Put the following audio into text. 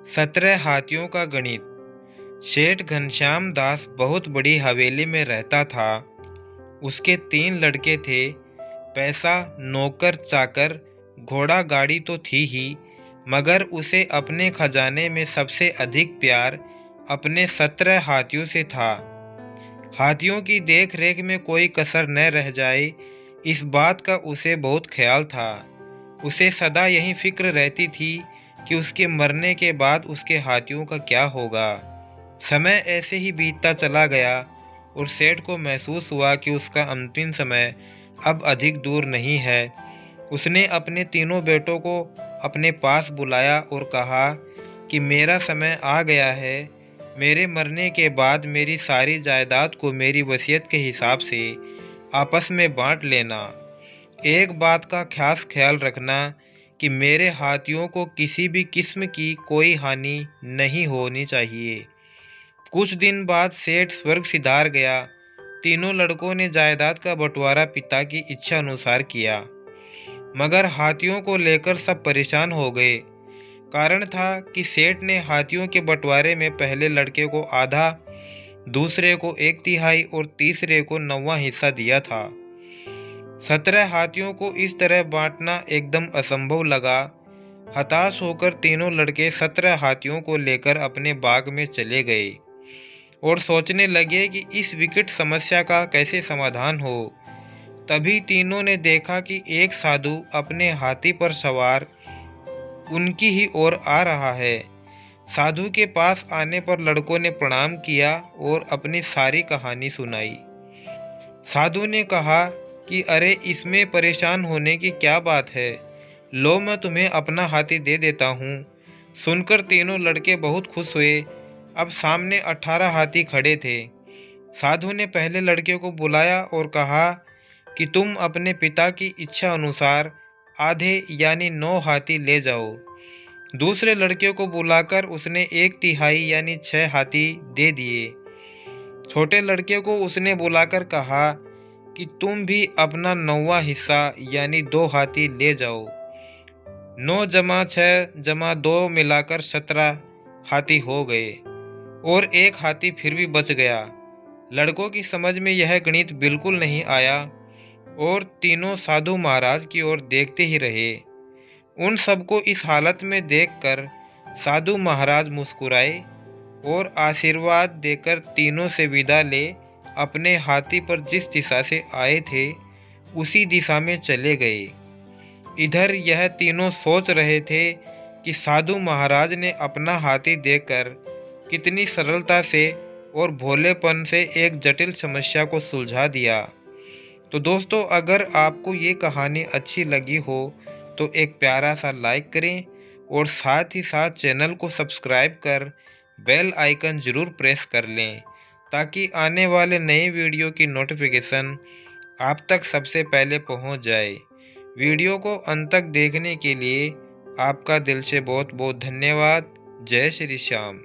17 हाथियों का गणित। सेठ घनश्याम दास बहुत बड़ी हवेली में रहता था। उसके 3 लड़के थे। पैसा, नौकर चाकर, घोड़ा गाड़ी तो थी ही, मगर उसे अपने खजाने में सबसे अधिक प्यार अपने 17 हाथियों से था। हाथियों की देख रेख में कोई कसर न रह जाए, इस बात का उसे बहुत ख्याल था। उसे सदा यही फिक्र रहती थी कि उसके मरने के बाद उसके हाथियों का क्या होगा। समय ऐसे ही बीतता चला गया और सेठ को महसूस हुआ कि उसका अंतिम समय अब अधिक दूर नहीं है। उसने अपने तीनों बेटों को अपने पास बुलाया और कहा कि मेरा समय आ गया है। मेरे मरने के बाद मेरी सारी जायदाद को मेरी वसीयत के हिसाब से आपस में बांट लेना। एक बात का खास ख्याल रखना कि मेरे हाथियों को किसी भी किस्म की कोई हानि नहीं होनी चाहिए। कुछ दिन बाद सेठ स्वर्ग सिधार गया। तीनों लड़कों ने जायदाद का बंटवारा पिता की इच्छा अनुसार किया, मगर हाथियों को लेकर सब परेशान हो गए। कारण था कि सेठ ने हाथियों के बंटवारे में पहले लड़के को आधा, दूसरे को 1/3 और तीसरे को 9वां हिस्सा दिया था। 17 हाथियों को इस तरह बांटना एकदम असंभव लगा। हताश होकर तीनों लड़के 17 हाथियों को लेकर अपने बाग में चले गए और सोचने लगे कि इस विकट समस्या का कैसे समाधान हो। तभी तीनों ने देखा कि एक साधु अपने हाथी पर सवार उनकी ही ओर आ रहा है। साधु के पास आने पर लड़कों ने प्रणाम किया और अपनी सारी कहानी सुनाई। साधु ने कहा कि अरे, इसमें परेशान होने की क्या बात है, लो मैं तुम्हें अपना हाथी दे देता हूँ। सुनकर तीनों लड़के बहुत खुश हुए। अब सामने 18 हाथी खड़े थे। साधु ने पहले लड़के को बुलाया और कहा कि तुम अपने पिता की इच्छा अनुसार आधे यानी 9 हाथी ले जाओ। दूसरे लड़के को बुलाकर उसने 1/3 यानी 6 हाथी दे दिए। छोटे लड़के को उसने बुलाकर कहा कि तुम भी अपना 9वां हिस्सा यानी 2 हाथी ले जाओ। 9 जमा 6 जमा 2 मिलाकर 17 हाथी हो गए और एक हाथी फिर भी बच गया। लड़कों की समझ में यह गणित बिल्कुल नहीं आया और तीनों साधु महाराज की ओर देखते ही रहे। उन सबको इस हालत में देखकर साधु महाराज मुस्कुराए और आशीर्वाद देकर तीनों से विदा ले अपने हाथी पर जिस दिशा से आए थे उसी दिशा में चले गए। इधर यह तीनों सोच रहे थे कि साधु महाराज ने अपना हाथी देकर कितनी सरलता से और भोलेपन से एक जटिल समस्या को सुलझा दिया। तो दोस्तों, अगर आपको ये कहानी अच्छी लगी हो तो एक प्यारा सा लाइक करें और साथ ही साथ चैनल को सब्सक्राइब कर बेल आइकन ज़रूर प्रेस कर लें, ताकि आने वाले नए वीडियो की नोटिफिकेशन आप तक सबसे पहले पहुंच जाए। वीडियो को अंत तक देखने के लिए आपका दिल से बहुत बहुत धन्यवाद। जय श्री श्याम।